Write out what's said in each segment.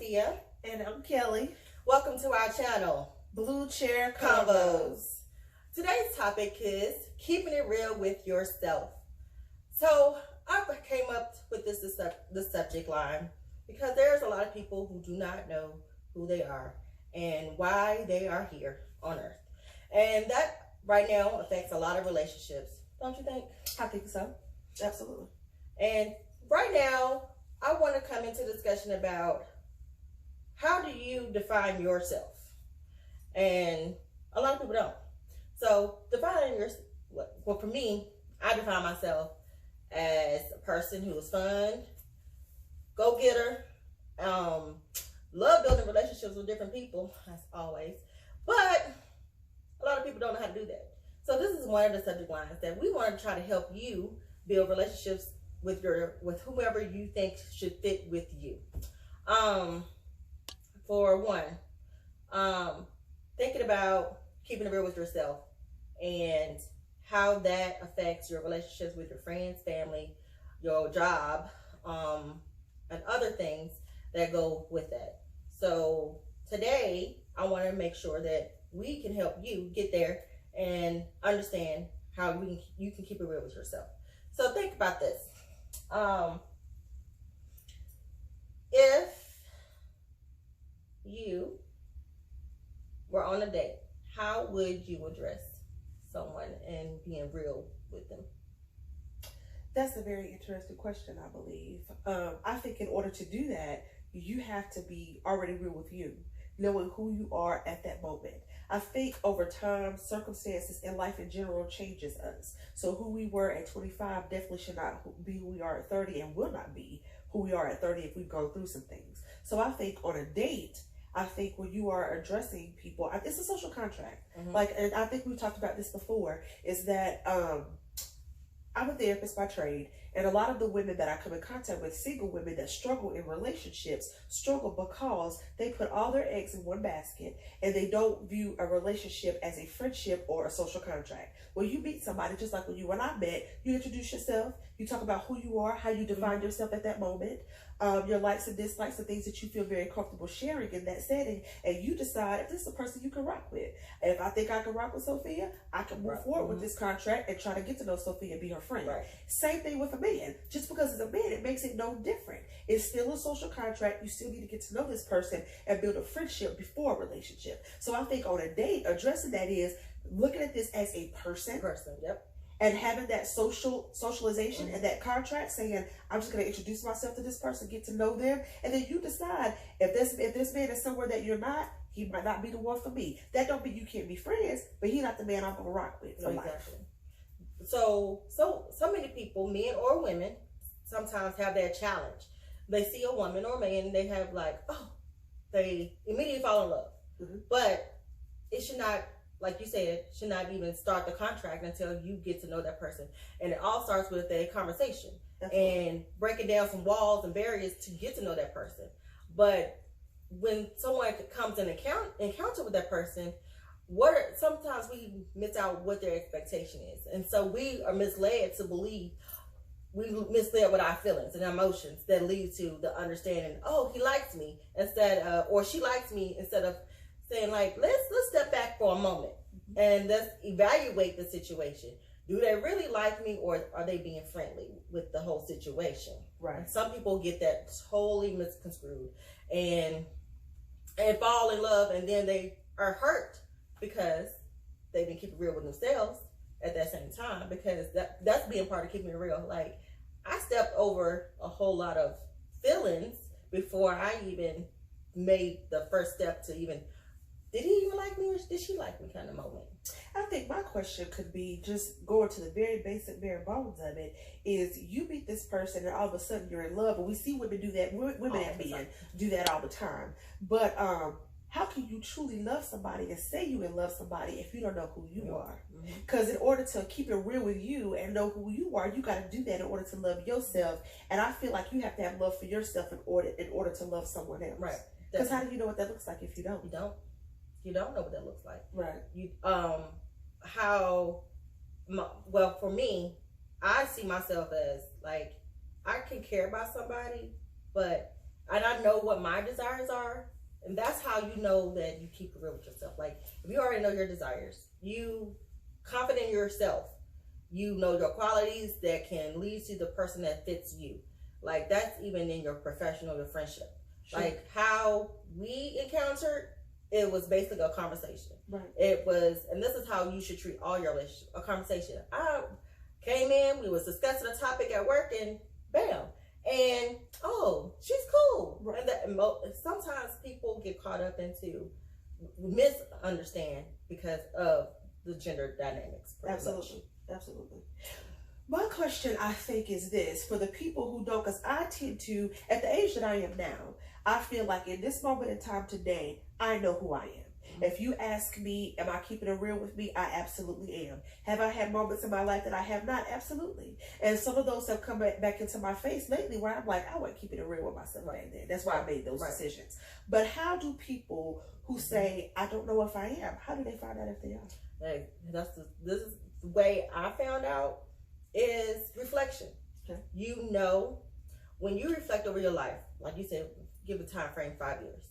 Sophia. And I'm Kelly. Welcome to our channel, Blue Chair Convos. Today's topic is keeping it real with yourself. So I came up with this subject line because there's a lot of people who do not know who they are and why they are here on earth. And that right now affects a lot of relationships, don't you think? I think so. Absolutely. And right now, I want to come into discussion about how do you define yourself? And a lot of people don't. So defining yourself, well, for me, I define myself as a person who is fun, go-getter, love building relationships with different people, as always. But a lot of people don't know how to do that. So this is one of the subject lines that we want to try to help you build relationships with whomever you think should fit with you. For one, thinking about keeping it real with yourself and how that affects your relationships with your friends, family, your job, and other things that go with that. So today, I want to make sure that we can help you get there and understand how you can keep it real with yourself. So think about this. If you were on a date, how would you address someone and being real with them? That's a very interesting question, I believe. I think in order to do that, you have to be already real with you, knowing who you are at that moment. I think over time, circumstances in life in general changes us. So who we were at 25 definitely should not be who we are at 30 and will not be who we are at 30 if we've gone through some things. So I think on a date, I think when you are addressing people, it's a social contract. And I think we talked about this before, is that I'm a therapist by trade, and a lot of the women that I come in contact with, single women that struggle in relationships, struggle because they put all their eggs in one basket and they don't view a relationship as a friendship or a social contract. When you meet somebody, just like when you and I met, you introduce yourself, you talk about who you are, how you define yourself at that moment, your likes and dislikes, the things that you feel very comfortable sharing in that setting, and you decide if this is a person you can rock with. And if I think I can rock with Sophia, I can move forward with this contract and try to get to know Sophia and be her friend. Same thing with a man. Just because it's a man, it makes it no different. It's still a social contract. You still need to get to know this person and build a friendship before a relationship. So I think on a date, addressing that is looking at this as a person. And having that socialization and that contract, saying, I'm just going to introduce myself to this person, get to know them, and then you decide if this man is somewhere that you're not, he might not be the one for me. That don't mean you can't be friends, but he's not the man I'm going to rock with for life. So many people, men or women, sometimes have that challenge. They see a woman or man, they have they immediately fall in love. But it should not, like you said, should not even start the contract until you get to know that person. And it all starts with a conversation and breaking down some walls and barriers to get to know that person. But when someone comes in encounter with that person, sometimes we miss out what their expectation is. And so we are misled to believe, we misled with our feelings and emotions that lead to the understanding, oh, he likes me, or she likes me, instead of saying, like, let's step back for a moment and let's evaluate the situation. Do they really like me, or are they being friendly with the whole situation? Right. Some people get that totally misconstrued and fall in love, and then they are hurt because they didn't keep it real with themselves at that same time, because that's being part of keeping it real. Like, I stepped over a whole lot of feelings before I even made the first step to even, did he even like me, or did she like me kind of moment? I think my question could be, just going to the very basic, bare bones of it, is you meet this person and all of a sudden you're in love. And we see women do that. Women and men do that all the time. But how can you truly love somebody and say you in love somebody if you don't know who you are? Because in order to keep it real with you and know who you are, you got to do that in order to love yourself. And I feel like you have to have love for yourself in order to love someone else. Right. Because how do you know what that looks like if you don't? You don't know what that looks like. Right. Well, for me, I see myself as, like, I can care about somebody, but and I know what my desires are, and that's how you know that you keep it real with yourself. Like, if you already know your desires, you confident in yourself, you know your qualities that can lead to the person that fits you. Like, that's even in your professional, your friendship. Sure. Like, how we encountered, it was basically a conversation. Right. It was, and this is how you should treat all your relationships, a conversation. I came in, we was discussing a topic at work, and bam. And, oh, she's cool. Right. And sometimes people get caught up into misunderstand because of the gender dynamics. Absolutely. Absolutely. My question, I think, is this, for the people who don't, because I tend to, at the age that I am now, I feel like in this moment in time today, I know who I am. If you ask me, am I keeping it real with me? I absolutely am. Have I had moments in my life that I have not? Absolutely. And some of those have come back into my face lately where I'm like, I wasn't keeping it real with myself right then. That's why I made those decisions. But how do people who say, I don't know if I am, how do they find out if they are? Hey, this is the way I found out is reflection. Okay. You know, when you reflect over your life, like you said, give a time frame 5 years.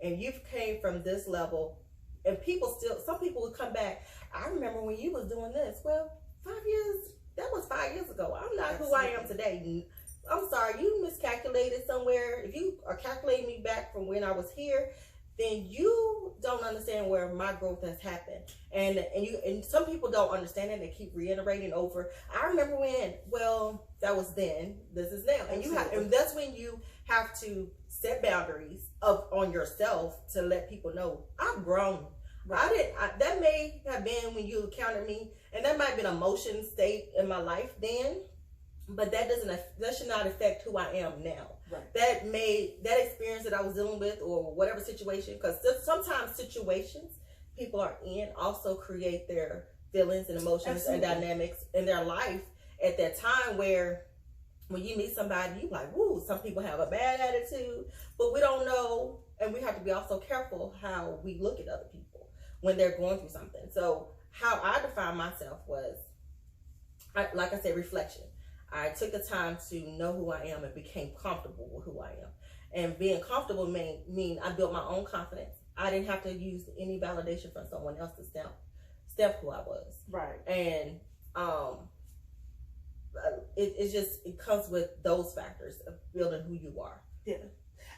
And you've came from this level, and some people would come back. I remember when you was doing this. Well, 5 years, that was 5 years ago. I'm not who I am today. I'm sorry, you miscalculated somewhere. If you are calculating me back from when I was here, then you don't understand where my growth has happened. And some people don't understand it. They keep reiterating over. I remember when, well, that was then, this is now. And that's when you have to set boundaries on yourself to let people know I've grown. Right. That may have been when you encountered me, and that might have been an emotion state in my life then, but that should not affect who I am now. Right. That experience that I was dealing with, or whatever situation, because sometimes situations people are in also create their feelings and emotions and dynamics in their life at that time, where when you meet somebody, you like, woo, some people have a bad attitude, but we don't know, and we have to be also careful how we look at other people when they're going through something. So how I define myself was, like I said, reflection. I took the time to know who I am and became comfortable with who I am. And being comfortable mean I built my own confidence. I didn't have to use any validation from someone else to stamp who I was. Right. And it comes with those factors of building who you are. Yeah,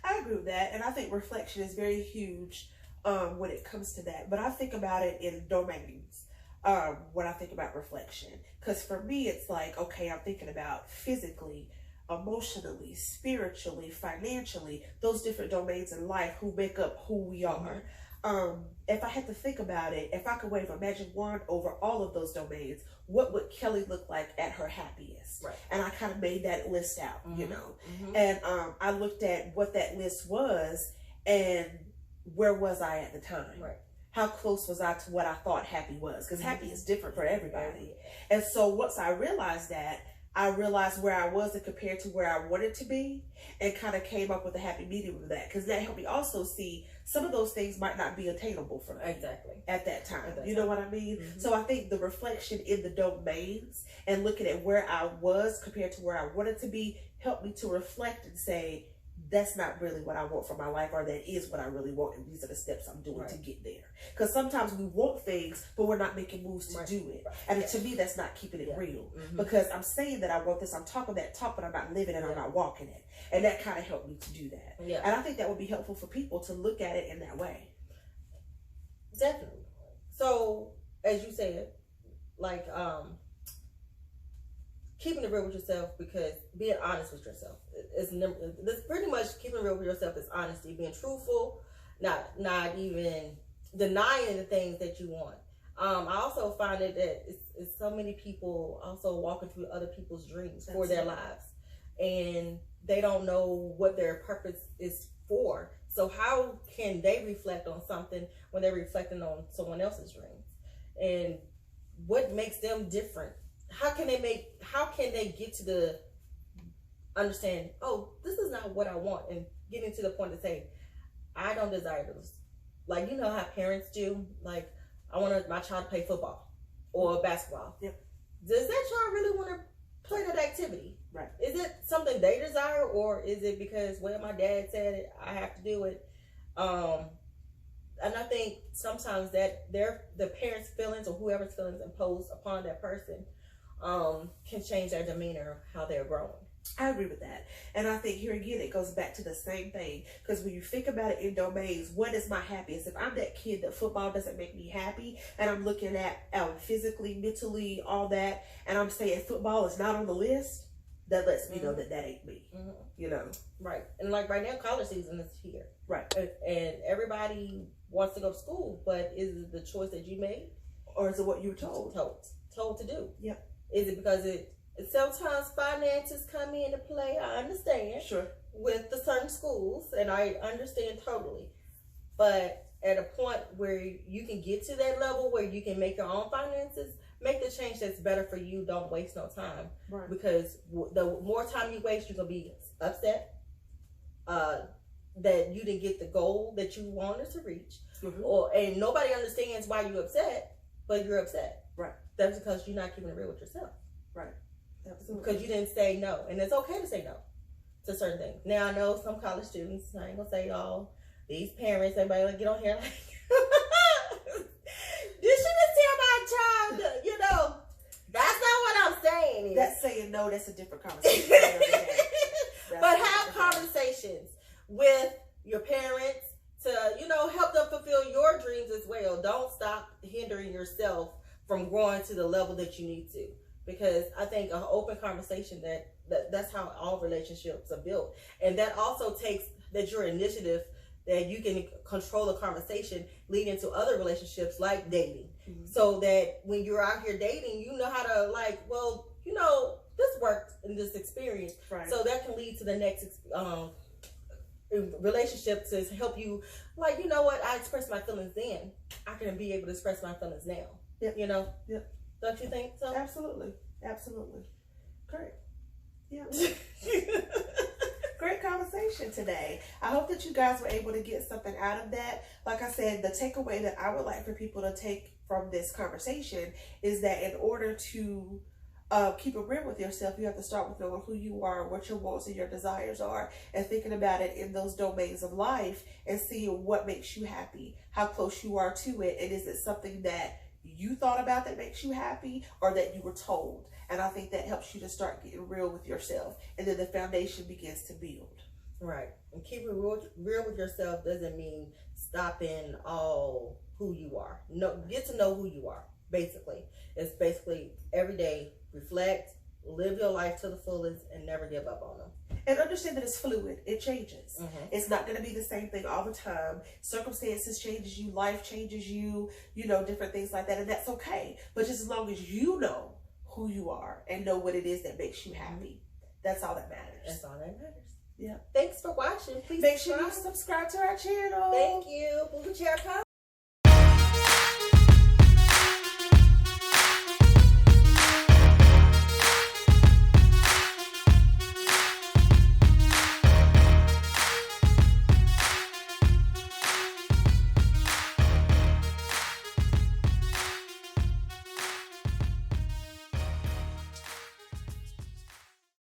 I agree with that. And I think reflection is very huge when it comes to that. But I think about it in domains when I think about reflection. Because for me, it's like, okay, I'm thinking about physically, emotionally, spiritually, financially, those different domains in life who make up who we are. If I had to think about it, if I could wave a magic wand over all of those domains, what would Kelly look like at her happiest? Right. And I kind of made that list out, you know. And I looked at what that list was and where was I at the time? Right. How close was I to what I thought happy was? Because happy is different for everybody. And so once I realized that, I realized where I was and compared to where I wanted to be, and kind of came up with a happy medium of that. Because that helped me also see some of those things might not be attainable for me at that time. You know what I mean? So I think the reflection in the domains and looking at where I was compared to where I wanted to be helped me to reflect and say, that's not really what I want for my life, or that is what I really want, and these are the steps I'm doing to get there. Because sometimes we want things, but we're not making moves to do it. And to me, that's not keeping it real. Because I'm saying that I want this, I'm talking that talk, but I'm not living it, I'm not walking it. And that kind of helped me to do that. And I think that would be helpful for people to look at it in that way. Definitely. So, as you said, like, keeping it real with yourself, because being honest with yourself is pretty much keeping it real with yourself is honesty, being truthful, not even denying the things that you want. I also find it that it's so many people also walking through other people's dreams for their lives, and they don't know what their purpose is for. So how can they reflect on something when they're reflecting on someone else's dreams? And what makes them different? How can they get to the understand, oh, this is not what I want, and getting to the point to say, I don't desire this. Like, you know how parents do, like, I want my child to play football or basketball. Yep. Does that child really want to play that activity? Right. Is it something they desire, or is it because, well, my dad said it, I have to do it? And I think sometimes that the parents' feelings or whoever's feelings imposed upon that person can change their demeanor, how they're growing. I agree with that. And I think here again, it goes back to the same thing. Because when you think about it in domains, what is my happiest? If I'm that kid that football doesn't make me happy, and I'm looking at physically, mentally, all that, and I'm saying football is not on the list, that lets me know that ain't me. You know? Right. And like right now, college season is here. Right. And everybody wants to go to school, but is it the choice that you made? Or is it what you were told? Told to do. Yep. Is it because sometimes finances come into play? I understand. Sure. With the certain schools, and I understand totally. But at a point where you can get to that level where you can make your own finances, make the change that's better for you. Don't waste no time. Right. Because the more time you waste, you're going to be upset that you didn't get the goal that you wanted to reach. And nobody understands why you're upset, but you're upset. Right. That's because you're not keeping it real with yourself. Right. Absolutely. Because you didn't say no. And it's okay to say no to certain things. Now, I know some college students, I ain't going to say all, these parents, everybody like get on here like, you shouldn't tell my child, you know, that's not what I'm saying. That's saying no, that's a different conversation. But have conversations with your parents to, you know, help them fulfill your dreams as well. Don't stop hindering yourself from growing to the level that you need to. Because I think an open conversation, that's how all relationships are built. And that also takes that your initiative, that you can control the conversation leading to other relationships like dating. So that when you're out here dating, you know how to like, well, you know, this worked in this experience. Right. So that can lead to the next relationship to help you, like, you know what, I expressed my feelings then, I can be able to express my feelings now. Yep. You know? Yep. Don't you think so? Absolutely. Great. Yeah. Great conversation today. I hope that you guys were able to get something out of that. Like I said, the takeaway that I would like for people to take from this conversation is that in order to keep it real with yourself, you have to start with knowing who you are, what your wants and your desires are, and thinking about it in those domains of life and seeing what makes you happy, how close you are to it, and is it something that you thought about that makes you happy or that you were told. And I think that helps you to start getting real with yourself, and then the foundation begins to build. Right. And keeping real with yourself doesn't mean stopping all who you are. No, get to know who you are, basically. It's basically every day reflect, live your life to the fullest, and never give up on them. And understand that it's fluid. It changes. It's not going to be the same thing all the time. Circumstances changes you. Life changes you. You know, different things like that. And that's okay. But just as long as you know who you are and know what it is that makes you happy, that's all that matters. That's all that matters. Yeah. Thanks for watching. Please make sure you subscribe to our channel. Thank you. Leave a comment.